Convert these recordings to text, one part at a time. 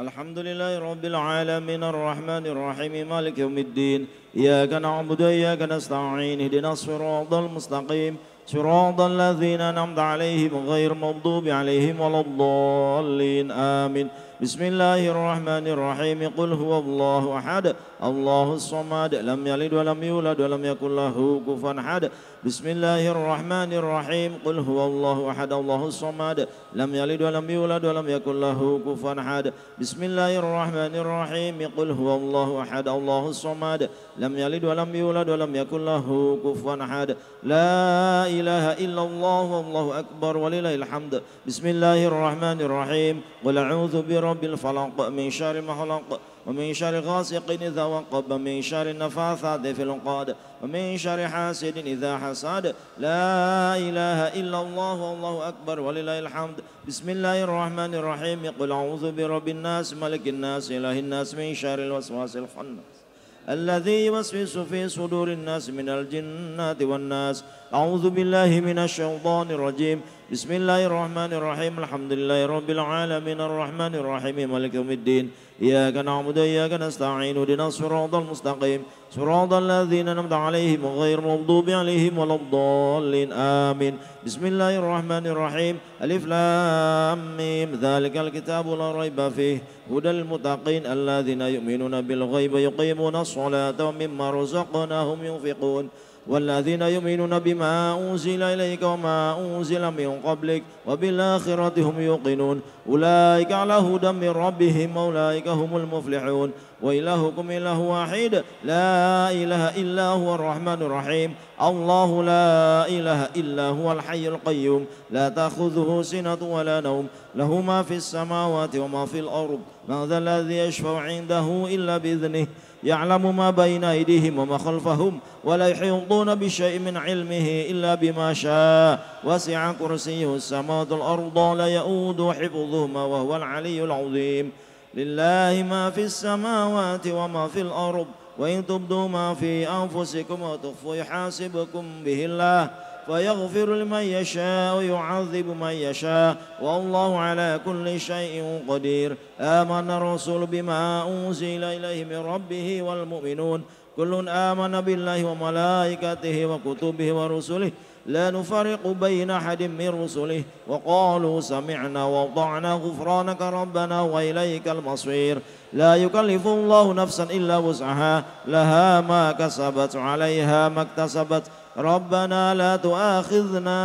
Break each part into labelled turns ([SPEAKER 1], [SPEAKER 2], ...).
[SPEAKER 1] الحمد لله رب العالمين الرحمن الرحيم مالك يوم الدين إياك نعبد وإياك نستعين اهدنا الصراط المستقيم صراط الذين أنعمت عليهم غير المغضوب عليهم ولا الضالين آمين. بسم الله الرحمن الرحيم قل هو الله أحد الله الصمد لم يلد ولم يولد ولم يكن له كفوا أحد. بسم الله الرحمن الرحيم قل هو الله أحد الله الصمد لم يلد ولم يولد ولم يكن له كفوا أحد. بسم الله الرحمن الرحيم قل هو الله أحد الله الصمد لم يلد ولم يولد ولم يكن له كفوا أحد. لا إله إلا الله والله أكبر ولله الحمد. بسم الله الرحمن الرحيم قل أعوذ برب الفلق من شر ما خلق ومن شر غاسق إذا وقب ومن شر النفاثات في العقد ومن شر حاسد إذا حسد. لا إله إلا الله والله أكبر ولله الحمد. بسم الله الرحمن الرحيم قل أعوذ برب الناس ملك الناس إله الناس من شر الوسواس الخناس الذي يوسوس في صدور الناس من الجنة والناس. أعوذ بالله من الشيطان الرجيم. بسم الله الرحمن الرحيم الحمد لله رب العالمين الرحمن الرحيم مالك يوم الدين إياك نعبد وإياك نستعين اهدنا الصراط المستقيم صراط الذين أنعمت عليهم غير المغضوب عليهم ولا الضالين آمين. بسم الله الرحمن الرحيم ألف لام ميم ذلك الكتاب لا ريب فيه هدى للمتقين الذين يؤمنون بالغيب ويقيمون الصلاة ومما رزقناهم ينفقون والذين يؤمنون بما أنزل إليك وما أنزل من قبلك وبالآخرة هم يوقنون أولئك على هدى من ربهم أولئك هم المفلحون. وإلهكم إله واحد لا إله إلا هو الرحمن الرحيم الله لا إله إلا هو الحي القيوم لا تأخذه سنة ولا نوم له ما في السماوات وما في الأرض من ذا الذي يشفع عنده إلا بإذنه يعلم ما بين أيديهم وما خلفهم ولا يحيطون بشيء من علمه إلا بما شاء وسع كرسيه السماوات والأرض لا يؤود حفظهما وهو العلي العظيم. لله ما في السماوات وما في الأرض وإن تبدوا ما في أنفسكم وتخفوا يحاسبكم به الله فيغفر لمن يشاء ويعذب من يشاء والله على كل شيء قدير. آمن الرسول بما أنزل إليه من ربه والمؤمنون كل آمن بالله وملائكته وكتبه ورسله لا نفرق بين أحد من رسله وقالوا سمعنا وأطعنا غفرانك ربنا وإليك المصير. لا يكلف الله نفسا إلا وسعها لها ما كسبت عليها ما اكتسبت ربنا لا تؤاخذنا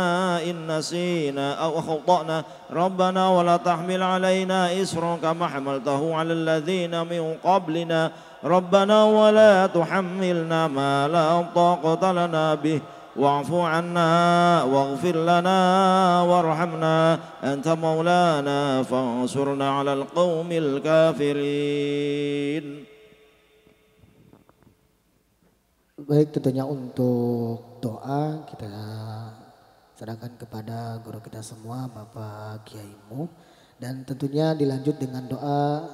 [SPEAKER 1] إن نسينا أو أخطأنا ربنا ولا تحمل علينا إصرا كما حملته على الذين من قبلنا ربنا ولا تحملنا ما لا طاقة لنا به واعف عنا واغفر لنا وارحمنا أنت مولانا فانصرنا على القوم الكافرين.
[SPEAKER 2] Baik, tentunya untuk doa kita serahkan kepada guru kita semua Bapak Kiaimu dan tentunya dilanjut dengan doa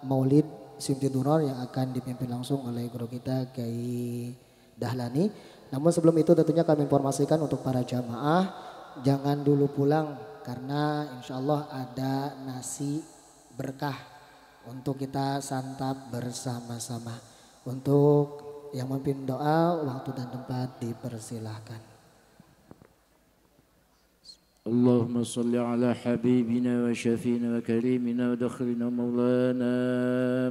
[SPEAKER 2] Maulid Simti Duror yang akan dipimpin langsung oleh guru kita Kiai Dahlani. Namun sebelum itu tentunya kami informasikan untuk para jamaah jangan dulu pulang karena insya Allah ada nasi berkah untuk kita santap bersama-sama. Untuk yang memimpin doa waktu dan tempat dipersilahkan.
[SPEAKER 3] اللهم صل على حبيبنا وشفينا وكريمنا ودخلنا مولانا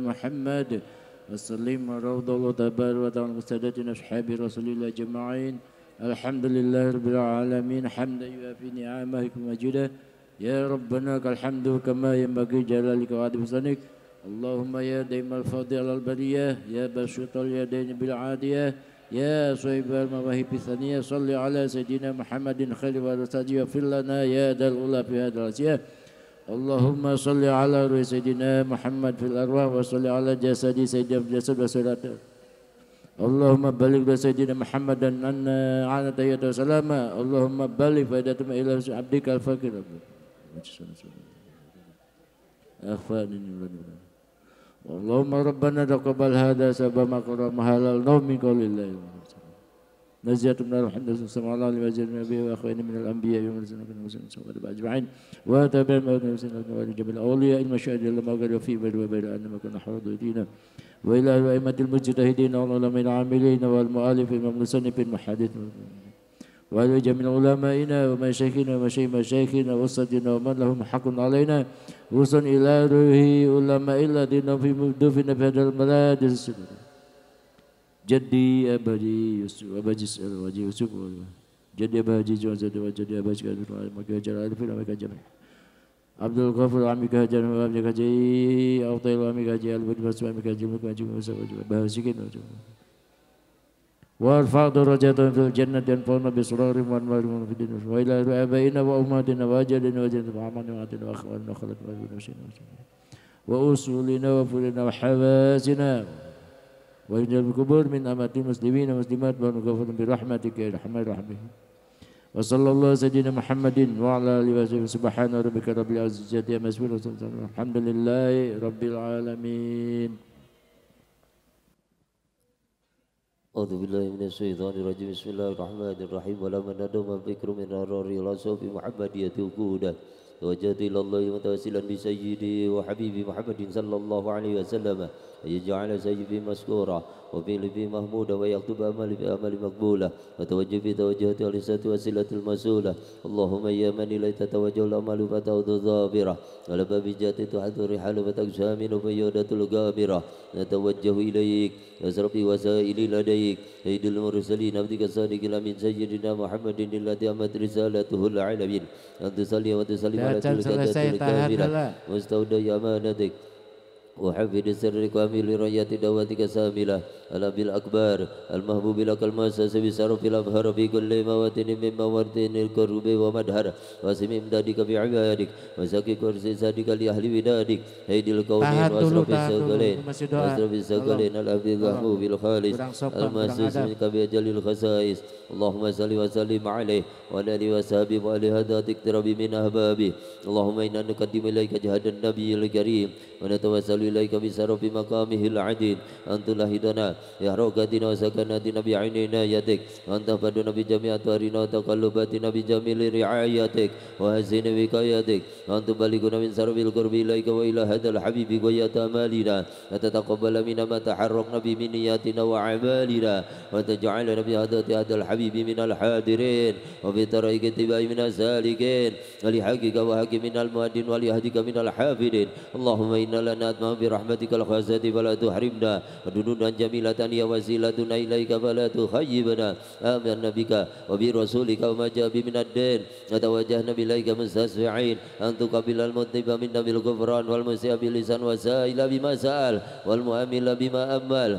[SPEAKER 3] محمد وسلم وروض الله تبارك وتعالى وسادتنا أصحاب رسول الله أجمعين. الحمد لله رب العالمين حمدا يوافي نعمه ومجده يا ربنا لك الحمد كما ينبغي جلالك وعظيم سنك. اللهم يا دائم الفضل على البرية يا بسيط اليدين بالعادية يا صهيب المواهب الثانية صل على سيدنا محمد خير ورساله واغفر لنا يا ذا الأولى في هذا الأشياء. اللهم صل على روح سيدنا محمد في الأرواح وصل على جسد سيدنا الجسد وسلاته. اللهم بلغ سيدنا محمد أن على تحية وسلامة. اللهم بلغ فائدة إلى عبدك الفقير اللهم ربنا تقبل هذا سبب ما قرأ محلل نوم من قول الله. نزية من الحمد لله صلى الله عليه وسلم وأخوين من الأنبياء والمرسلين أجمعين وتابع ما كان جميع الأولياء المشاهد لما قال في بر وبر أن ما كنا حاضرين وإلى أئمة المجتهدين والعلماء العاملين والمؤلفين والمصنفين المحدثين وعلى جميع علمائنا ومشايخنا ومشايخ مشايخنا وأساتذتنا ومن لهم حق علينا وصل إلى روح علماء الذين في مدفن في هذا البلاد جدي أبدي يوسف أبدي وجي يوسف جدي أبدي جوزد وجدي أبدي كذا مكة جرى الفيل مكة جمع عبد الغفور عمي كهجر وعمي كهجي أوطيل عمي كهجي البدر بس عمي كهجي مكة جمع وسوى بهسكين وارفع درجاتهم في الجنة ينفعنا بسرور وانوار في الدين وإلى آبائنا وأمهاتنا وأجدادنا وجدنا وعمنا وعدنا وأخواننا وخلقنا وأصولنا وفرنا وحواسنا وإلى القبور من أمات المسلمين والمسلمات ونغفر برحمتك يا أرحم الراحمين وصلى الله سيدنا محمد وعلى آله وصحبه سبحان ربك رب العزة عما يصفون الحمد لله رب العالمين.
[SPEAKER 4] أعوذ بالله من الشيطان الرجيم بسم الله الرحمن الرحيم ولما ندم الفكر من أرار إلى صوف محمدية وجودا توجهت إلى الله متوسلا بسيدي وحبيبي محمد صلى الله عليه وسلم أن يجعل سيدي مذكورا وفعل به محمودا ويكتب أملي بأمل مقبولة وتوجه في توجهات الرسالة وسيلة المسؤولة اللهم يا من إليه تتوجه الأمل فتعود ظابرة على باب جات تحذر الرحال فتكشى من فيودة الغامرة نتوجه إليك يسربي وسائلي لديك سيد المرسلين عبدك الصادق الأمين سيدنا محمد الذي أمت رسالته العالمين أن تصلي وتسلم على تلك الكاملة مستودع أمانتك وحفظ سرك وامل ريات دواتك ساملة الأبي الأكبر المحبوب لك المؤسس بسرف الأبهر في كل مواتن من مواتن الكرب ومدهر واسم إمدادك بعبادك وسكي كرسي صادق لأهل ودادك هيد الكونين وأسرف السقلين وأسرف السقلين الأبي المحبوب الخالص المؤسس منك بأجل الخسائس اللهم صل وسلم عليه وعلى آله وصحبه وعلى هذا تقترب من أحبابه اللهم إنا نقدم إليك جهاد النبي الكريم ونتوسل إليك بسرف مقامه العديد أن تلاهدنا يا روكاتنا وسكناتنا بعين عنايتك وأن تفدنا بجميع أطوارنا وتقلباتنا بجميل رعايتك وحسن وقايتك وأن تبلغنا من سرف القرب إليك وإلى هذا الحبيب غاية أمالنا وتتقبل منا ما تحركنا به من نياتنا وأعمالنا وتجعلنا بهداة هذا الحبيب من الحاضرين وفي طريق اتباع من السالكين ولحقك وحق من المؤدين ولهدك من الحافظين اللهم إنا لنا أتمام برحمتك الخاصة فلا تحرمنا ودنونا جميلة يا وسيلتنا إليك فلا تخيبنا آمنا بك وبرسولك وما جاء به من الدين وتوجهنا إليك مستشفعين أن تقبل المذنب منا بالغفران والمسيء باللسان وسائل بما سأل والمؤمل بما أمل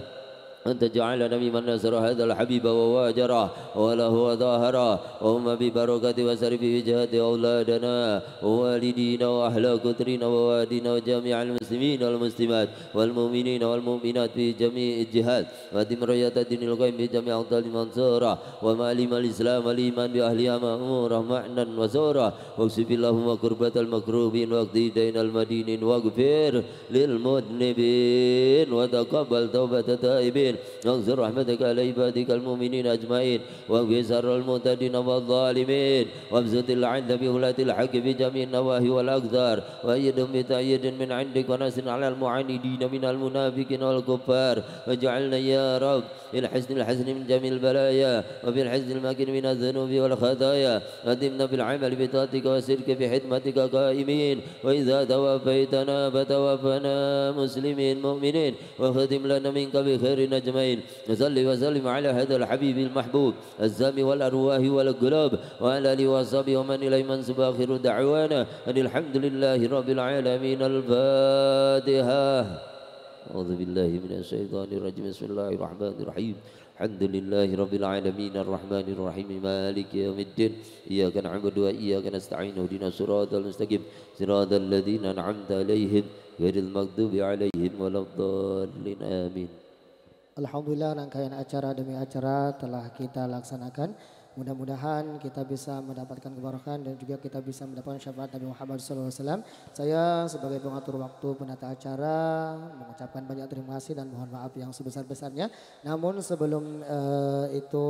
[SPEAKER 4] أن تجعلنا ممن نصر هذا الحبيب وواجره وله وظاهره وهم ببركة وسرف وجهة أولادنا ووالدينا وأهل قطرنا ووادنا وجميع المسلمين والمسلمات والمؤمنين والمؤمنات في جميع الجهات وأتم راية الدين القيم بجميع أوطان المنصورة ومعلم الإسلام والإيمان بأهلها مأمورة معنا وزورة واكشف اللهم كربة المكروبين واقضي دين المدينين واغفر للمذنبين وتقبل توبة التائبين واغفر رحمتك على عبادك المؤمنين أجمعين واغفر شر المعتدين والظالمين وابسط العدل بولاة الحق في جميع النواهي والأقدار وأيدهم بتأييد من عندك ونصر على المعاندين من المنافقين والكفار واجعلنا يا رب في الحسن من جميع البلايا وفي الحسن المكن من الذنوب والخطايا ودمنا بالعمل بطاعتك وسرك في حكمتك قائمين وإذا توفيتنا فتوفنا مسلمين مؤمنين وختم لنا منك بخير أجمعين نصلي وسلم على هذا الحبيب المحبوب السامي والأرواح والقلوب وعلى آله وصحبه ومن إليه منسوب آخر دعوانا أن الحمد لله رب العالمين. الفاتحة. أعوذ بالله من الشيطان الرجيم بسم الله الرحمن الرحيم الحمد لله رب العالمين الرحمن الرحيم مالك يوم الدين إياك نعبد وإياك نستعين اهدنا الصراط المستقيم صراط الذين أنعمت عليهم غير المغضوب عليهم ولا الضالين آمين.
[SPEAKER 2] Alhamdulillah rangkaian acara demi acara telah kita laksanakan. Mudah-mudahan kita bisa mendapatkan keberkahan dan juga kita bisa mendapatkan syafaat Nabi Muhammad SAW. Saya sebagai pengatur waktu penata acara mengucapkan banyak terima kasih dan mohon maaf yang sebesar-besarnya. Namun sebelum itu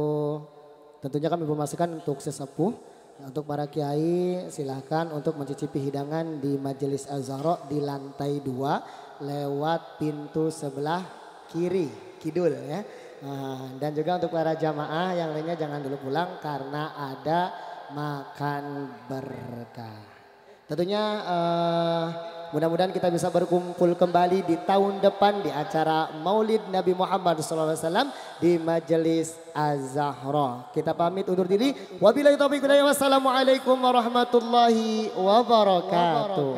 [SPEAKER 2] tentunya kami informasikan untuk sesepuh, untuk para kiai silahkan untuk mencicipi hidangan di Majelis Az-Zahra di lantai 2 lewat pintu sebelah kiri, kidul ya. Dan juga untuk para jamaah yang lainnya jangan dulu pulang karena ada makan berkah. Tentunya mudah-mudahan kita bisa berkumpul kembali di tahun depan di acara Maulid Nabi Muhammad SAW di Majelis Az-Zahra. Kita pamit undur diri. Wabillahi taufiq wal hidayah. Wassalamualaikum warahmatullahi wabarakatuh.